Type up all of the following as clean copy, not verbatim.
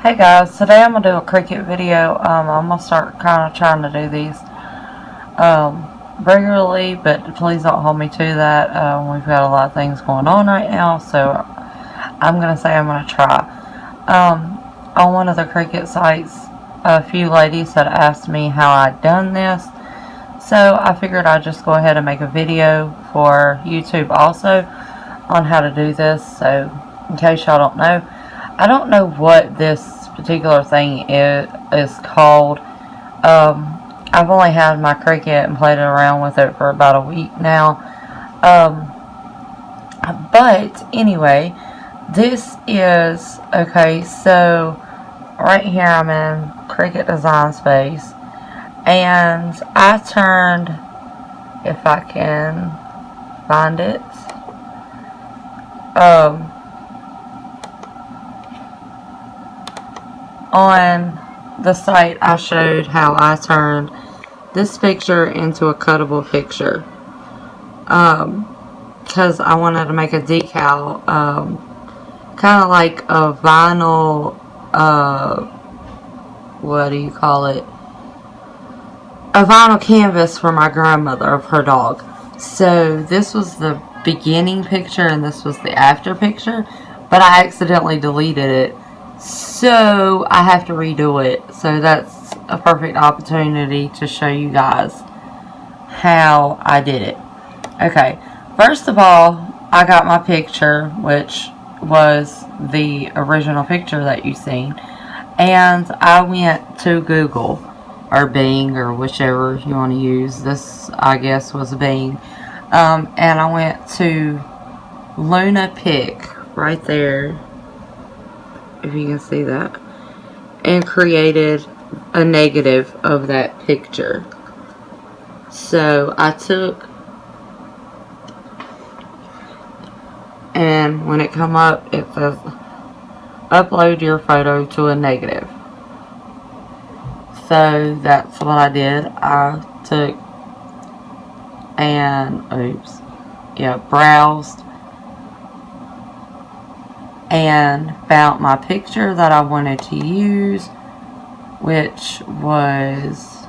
Hey guys, today I'm going to do a Cricut video. I'm going to start kind of trying to do these regularly, but please don't hold me to that. We've got a lot of things going on right now, so I'm going to say I'm going to try. On one of the Cricut sites, a few ladies had asked me how I'd done this, so I figured I'd just go ahead and make a video for YouTube also on how to do this. So in case y'all don't know, I don't know what this particular thing is called. I've only had my Cricut and played around with it for about a week now. But anyway, this is, okay, so right here I'm in Cricut Design Space, and I turned, if I can find it, on the site I showed how I turned this picture into a cuttable picture, because I wanted to make a decal, kind of like a vinyl, what do you call it, a vinyl canvas for my grandmother of her dog. So this was the beginning picture and this was the after picture, but I accidentally deleted it, so I have to redo it. So that's a perfect opportunity to show you guys how I did it. Okay, first of all, I got my picture, which was the original picture that you've seen, and I went to Google or Bing or whichever you want to use. This, I guess, was Bing, and I went to Luna Pic right there, if you can see that, and created a negative of that picture. So I took, and when it come up, it says upload your photo to a negative. So that's what I did. I took and browsed and found my picture that I wanted to use, which was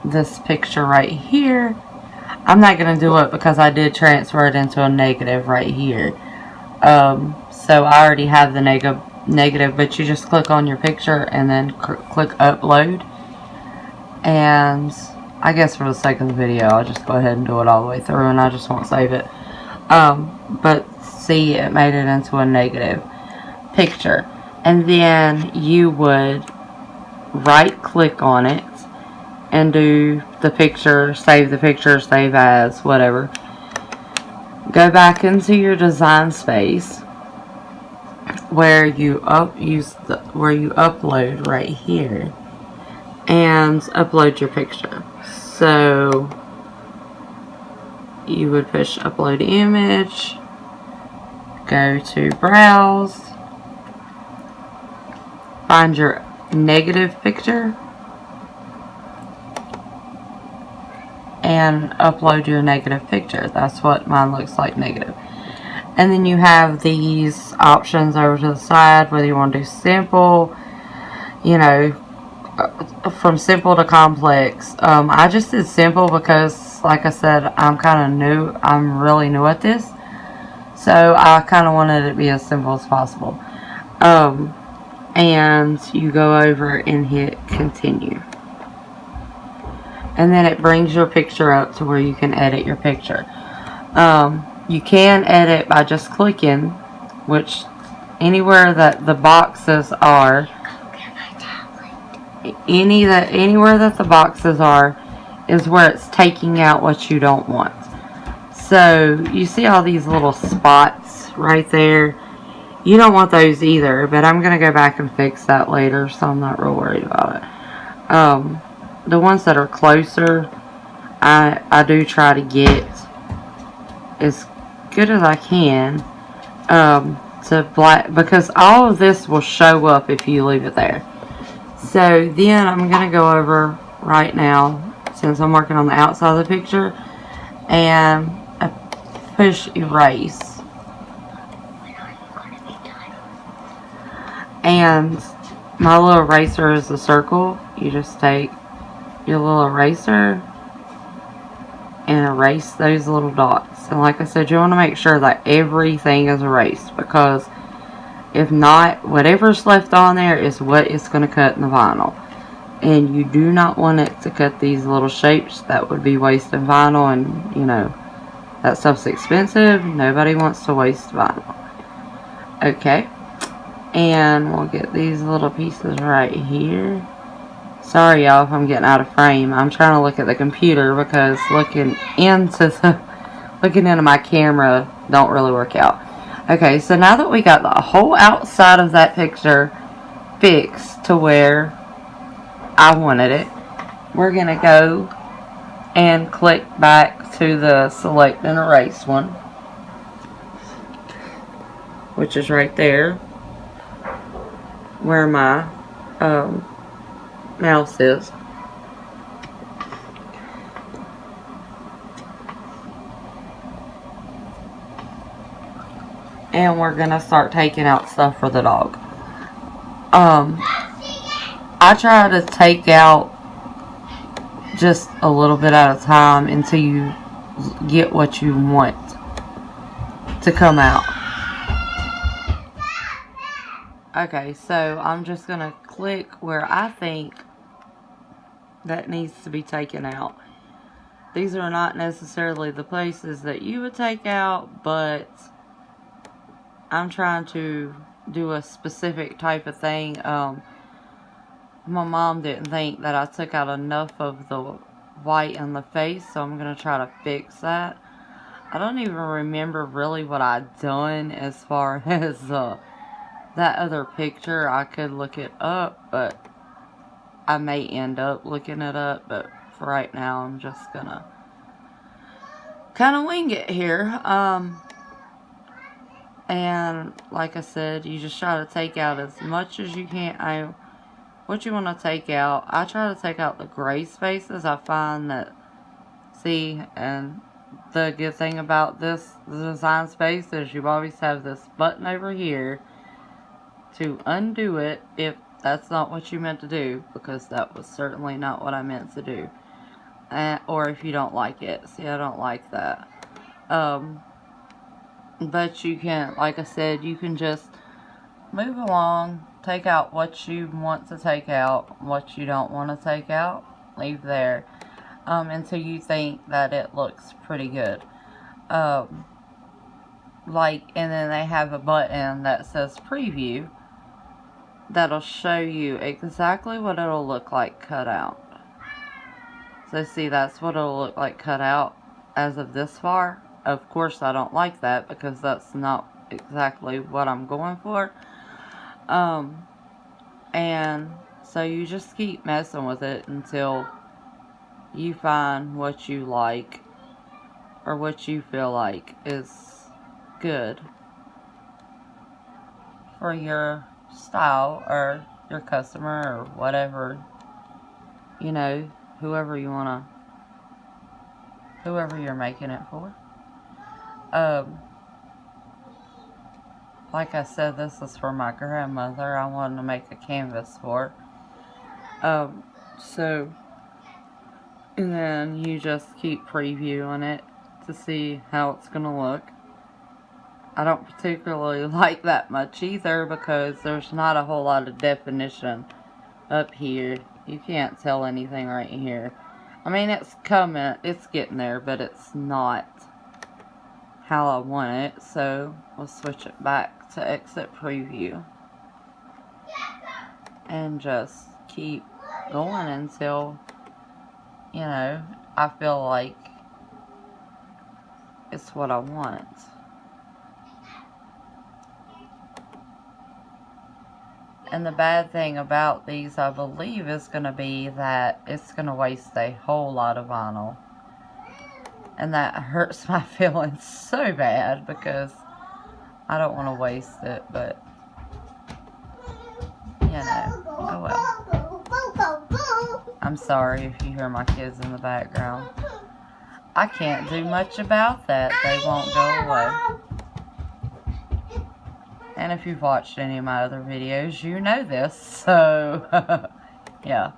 this picture right here. I'm not going to do it because I did transfer it into a negative right here. So I already have the negative, but you just click on your picture and then click upload. And I guess for the sake of the video, I'll just go ahead and do it all the way through, and I just won't save it. But see, it made it into a negative picture. And then you would right click on it and do the picture, save as, whatever. Go back into your design space where you upload right here and upload your picture. So you would push upload image, go to browse, find your negative picture, and upload your negative picture. That's what mine looks like, negative. And then you have these options over to the side, whether you want to do simple, you know, from simple to complex. I just did simple because, like I said, I'm kind of new. I'm really new at this, so I kind of wanted it to be as simple as possible. And you go over and hit continue, and then it brings your picture up to where you can edit your picture. You can edit by just clicking, which anywhere that the boxes are, anywhere that the boxes are is where it's taking out what you don't want. So you see all these little spots right there. You don't want those either, but I'm going to go back and fix that later, so I'm not real worried about it. The ones that are closer, I do try to get as good as I can to black, because all of this will show up if you leave it there. So then I'm going to go over right now, since I'm working on the outside of the picture, and I push erase. And my little eraser is a circle. You just take your little eraser and erase those little dots. And like I said, you want to make sure that everything is erased, because if not, whatever's left on there is what is going to cut in the vinyl. And you do not want it to cut these little shapes. That would be wasting vinyl, and you know, that stuff's expensive. Nobody wants to waste vinyl. Okay. And we'll get these little pieces right here. Sorry y'all if I'm getting out of frame. I'm trying to look at the computer because looking into my camera don't really work out. Okay, so now that we got the whole outside of that picture fixed to where I wanted it, we're going to go and click back to the select and erase one, which is right there where my mouse is. And we're gonna start taking out stuff for the dog. I try to take out just a little bit at a time until you get what you want to come out. Okay, so I'm just going to click where I think that needs to be taken out. These are not necessarily the places that you would take out, but I'm trying to do a specific type of thing. My mom didn't think that I took out enough of the white in the face, so I'm going to try to fix that. I don't even remember really what I'd done as far as that other picture. I could look it up, but I may end up looking it up, but for right now I'm just gonna kind of wing it here. And like I said, you just try to take out as much as you can. What you want to take out, I try to take out the gray spaces. I find that, see, and the good thing about this design space is you always have this button over here to undo it if that's not what you meant to do, because that was certainly not what I meant to do. Or if you don't like it. See, I don't like that. But you can, like I said, you can just move along, take out what you want to take out, what you don't want to take out, leave there, until you think that it looks pretty good. And then they have a button that says preview that'll show you exactly what it'll look like cut out. So see, that's what it'll look like cut out as of this far. Of course I don't like that because that's not exactly what I'm going for. And so you just keep messing with it until you find what you like or what you feel like is good for your style or your customer or whatever, you know, whoever you're making it for. Like I said, this is for my grandmother. I wanted to make a canvas for her. So, and then you just keep previewing it to see how it's going to look. I don't particularly like that much either because there's not a whole lot of definition up here. You can't tell anything right here. I mean, it's coming, it's getting there, but it's not how I want it. So we'll switch it back to exit preview and just keep going until, you know, I feel like it's what I want. And the bad thing about these, I believe, is going to be that it's going to waste a whole lot of vinyl. And that hurts my feelings so bad because I don't want to waste it, but, you know, oh well. I'm sorry if you hear my kids in the background. I can't do much about that. They won't go away. And if you've watched any of my other videos, you know this. So, yeah.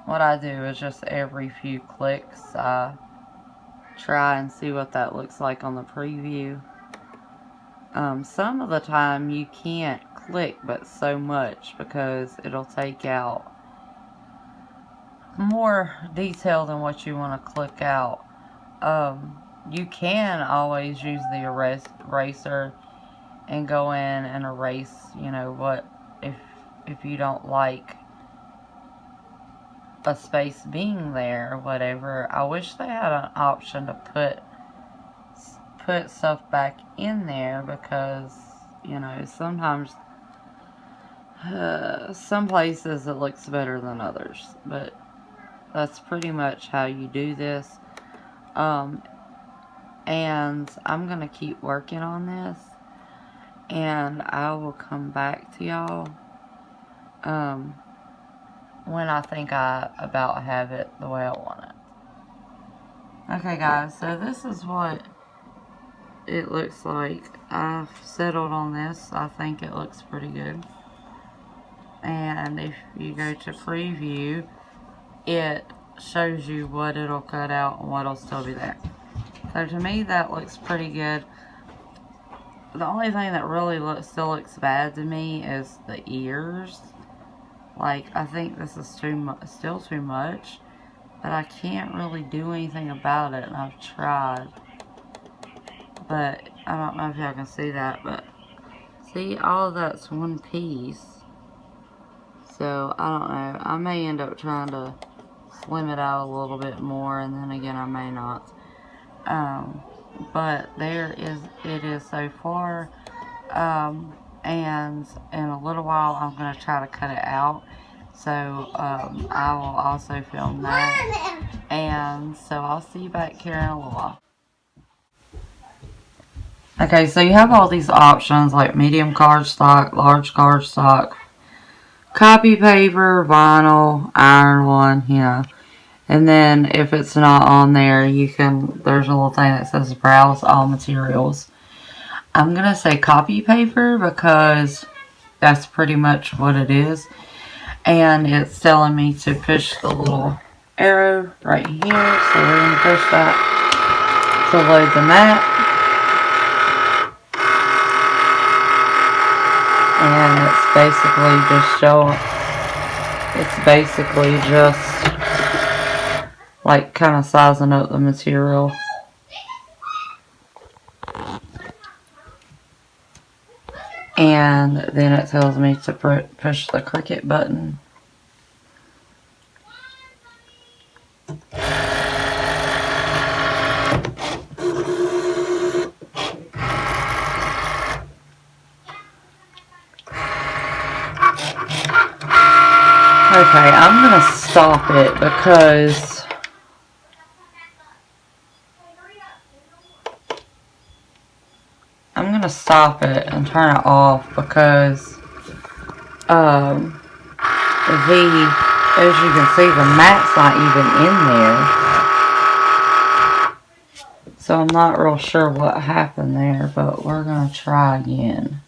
What I do is just every few clicks, I try and see what that looks like on the preview. Some of the time you can't click but so much because it'll take out more detail than what you want to click out. You can always use the eraser and go in and erase, you know, what if you don't like a space being there or whatever. I wish they had an option to put stuff back in there, because, you know, sometimes some places it looks better than others, but that's pretty much how you do this. And I'm gonna keep working on this, and I will come back to y'all when I think I about have it the way I want it. Okay guys, so this is what it looks like. I've settled on this. I think it looks pretty good. And if you go to preview, it shows you what it'll cut out and what'll still be there. So to me that looks pretty good. The only thing that really still looks bad to me is the ears. Like, I think this is still too much, but I can't really do anything about it, and I've tried. But I don't know if y'all can see that, but see, all of that's one piece. So I don't know. I may end up trying to slim it out a little bit more, and then again I may not. But it is so far. And in a little while I'm going to try to cut it out. So I will also film that. And so I'll see you back here in a little while. Okay, so you have all these options like medium cardstock, large cardstock, copy paper, vinyl, iron one, you know. And then if it's not on there, there's a little thing that says browse all materials. I'm going to say copy paper because that's pretty much what it is. And it's telling me to push the little arrow right here. So we're going to push that to load the map. And it's basically just like kind of sizing up the material. And then it tells me to push the Cricut button. Okay, I'm going to stop it because I'm going to stop it and turn it off because as you can see, the mat's not even in there. So I'm not real sure what happened there, but we're going to try again.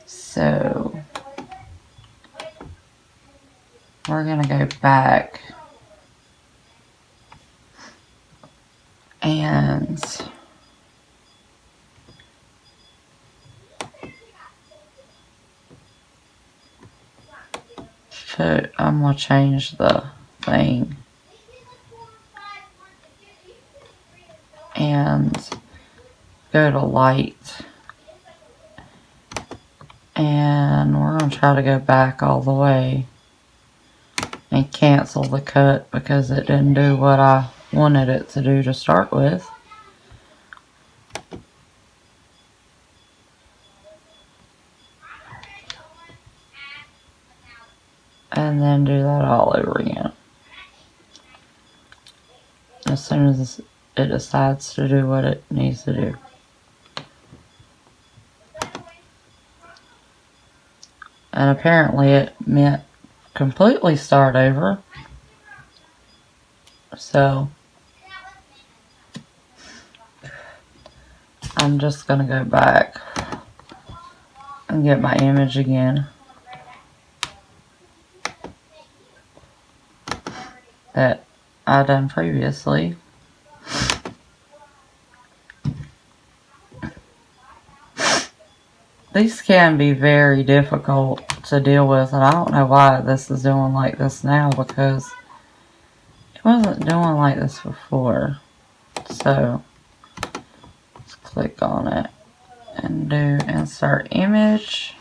So we're going to go back and I'm going to change the thing and go to light, and we're going to try to go back all the way and cancel the cut because it didn't do what I wanted it to do to start with. And then do that all over again. As soon as it decides to do what it needs to do. And apparently it meant completely start over. So I'm just going to go back and get my image again that I done previously. These can be very difficult to deal with, and I don't know why this is doing like this now, because it wasn't doing like this before. So let's click on it and do insert image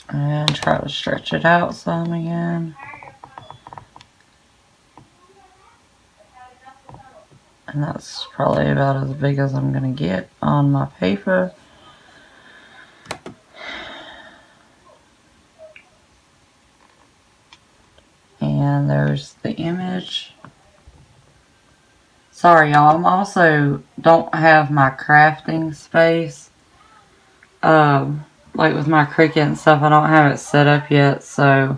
and try to stretch it out some again. And that's probably about as big as I'm going to get on my paper. And there's the image. Sorry y'all, I'm also don't have my crafting space. Like with my Cricut and stuff, I don't have it set up yet, so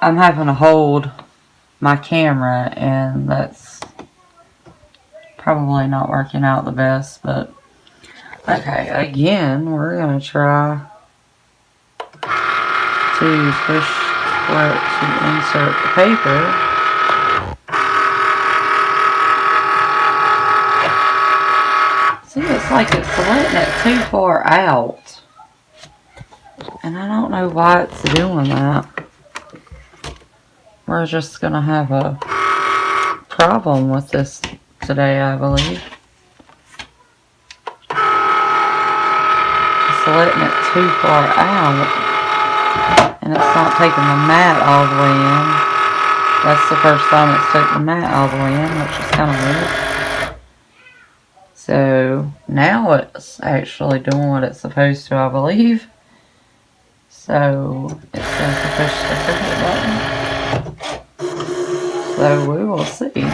I'm having to hold my camera, and that's probably not working out the best. But okay, again, we're gonna try to push where to insert the paper. See, it's like it's letting it too far out, and I don't know why it's doing that. We're just gonna have a problem with this today, I believe. It's letting it too far out, and it's not taking the mat all the way in. That's the first time it's taken the mat all the way in, which is kind of weird. So now it's actually doing what it's supposed to, I believe. So it says to push the Cricut button. So we will see.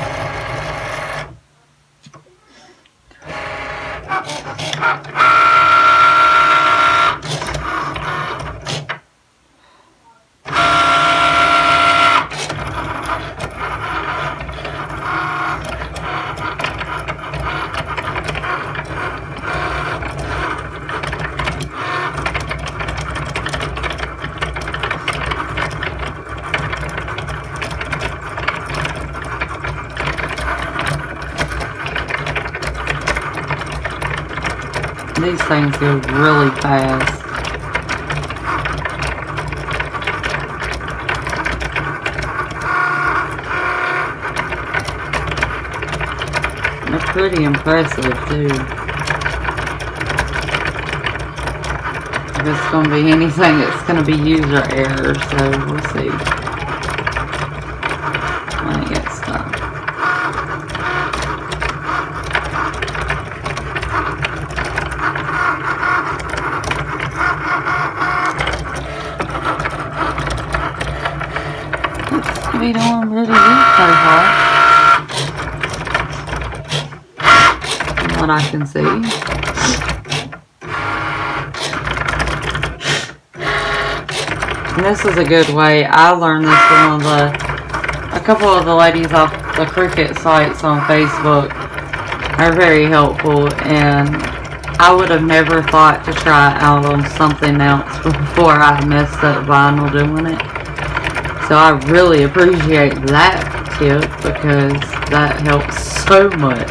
These things go really fast. They're pretty impressive too. If it's going to be anything, it's going to be user error, so we'll see when it gets done. Be doing pretty good so far, from what I can see. And this is a good way. I learned this from a couple of the ladies off the Cricut sites on Facebook. Are very helpful, and I would have never thought to try out on something else before I messed up vinyl doing it. So I really appreciate that tip, because that helps so much.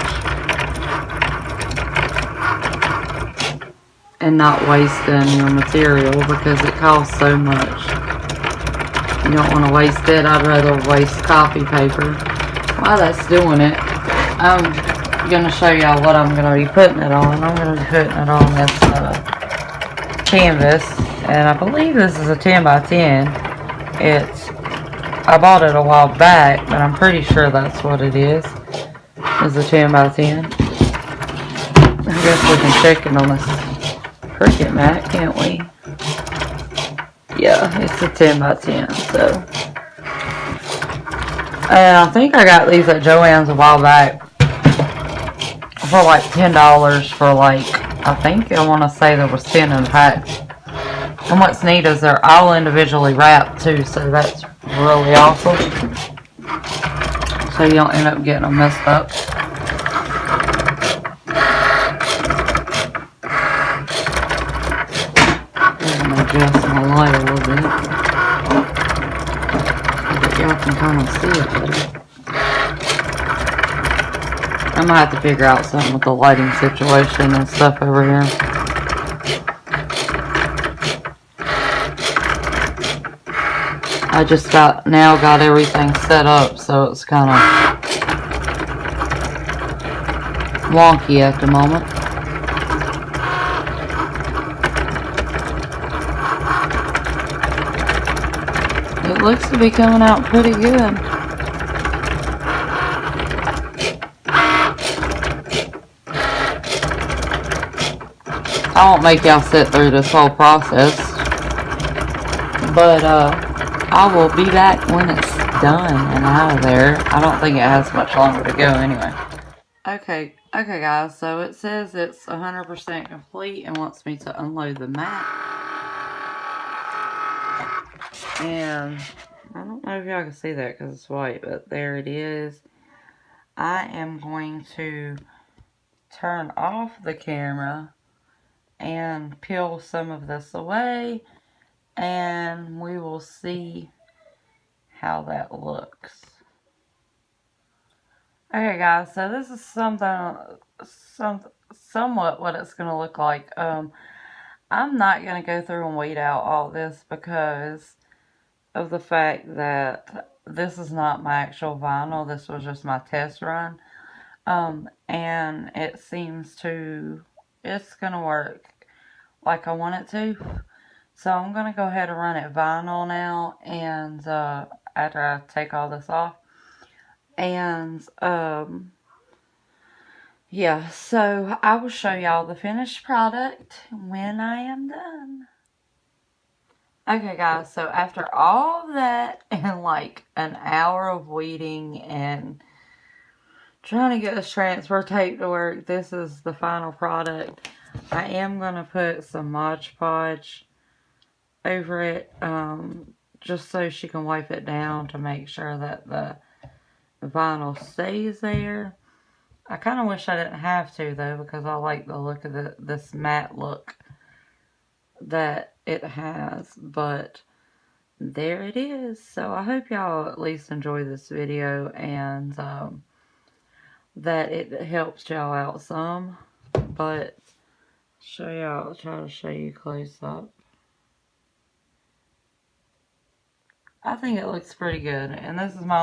And not wasting your material, because it costs so much. You don't want to waste it. I'd rather waste copy paper. While that's doing it, I'm going to show y'all what I'm going to be putting it on. I'm going to be putting it on this canvas. And I believe this is a 10 by 10. I bought it a while back, but I'm pretty sure that's what it is. It's a 10 by 10. I guess we can check it on this Cricut mat, can't we? Yeah, it's a 10 by 10, so. And I think I got these at Joann's a while back for like $10 for like, I want to say there was 10 in the pack. And what's neat is they're all individually wrapped too, so that's really awesome. So you don't end up getting them messed up. adjust my light a little bit. But y'all can kind of see it better. I might have to figure out something with the lighting situation and stuff over here. I just got everything set up, so it's kind of wonky at the moment. It looks to be coming out pretty good. I won't make y'all sit through this whole process, but I will be back when it's done and out of there. I don't think it has much longer to go anyway. Okay guys, so it says it's 100% complete and wants me to unload the mat. And I don't know if y'all can see that because it's white, but there it is. I am going to turn off the camera and peel some of this away, and we will see how that looks. Okay guys, so this is somewhat what it's going to look like. I'm not going to go through and weed out all this because of the fact that this is not my actual vinyl. This was just my test run. And it seems it's going to work like I want it to. So I'm going to go ahead and run it vinyl now, and after I take all this off. And yeah, so I will show y'all the finished product when I am done. Okay guys, so after all of that and like an hour of weeding and trying to get this transfer tape to work, this is the final product. I am going to put some Mod Podge over it, just so she can wipe it down to make sure that the vinyl stays there. I kind of wish I didn't have to though, because I like the look of this matte look that it has, but there it is. So I hope y'all at least enjoy this video, and that it helps y'all out some. But I'll try to show you close up. I think it looks pretty good, and this is my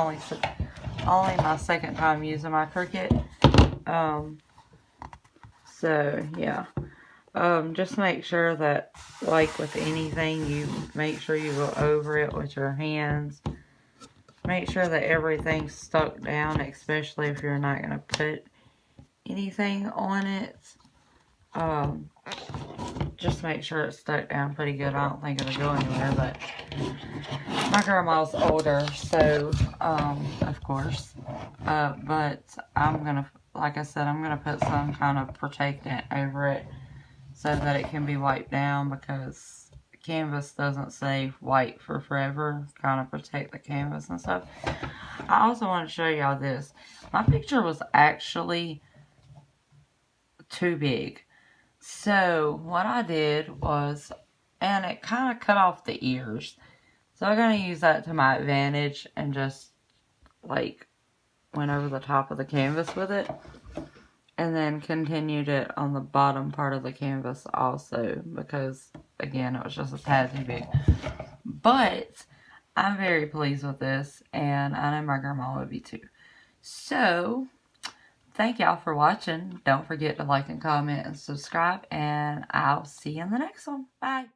only my second time using my Cricut. So yeah, just make sure that, like with anything, you make sure you go over it with your hands. Make sure that everything's stuck down, especially if you're not going to put anything on it. Just make sure it's stuck down pretty good. I don't think it'll go anywhere, but my grandma's older, so of course. But I'm gonna, like I said, I'm gonna put some kind of protectant over it so that it can be wiped down, because canvas doesn't stay white for forever. Kind of protect the canvas and stuff. I also want to show y'all this. My picture was actually too big. So what I did was, and it kind of cut off the ears. So I'm going to use that to my advantage and just like went over the top of the canvas with it. And then continued it on the bottom part of the canvas also, because again, it was just a tad too big. But I'm very pleased with this, and I know my grandma would be too. So thank y'all for watching. Don't forget to like and comment and subscribe, and I'll see you in the next one. Bye.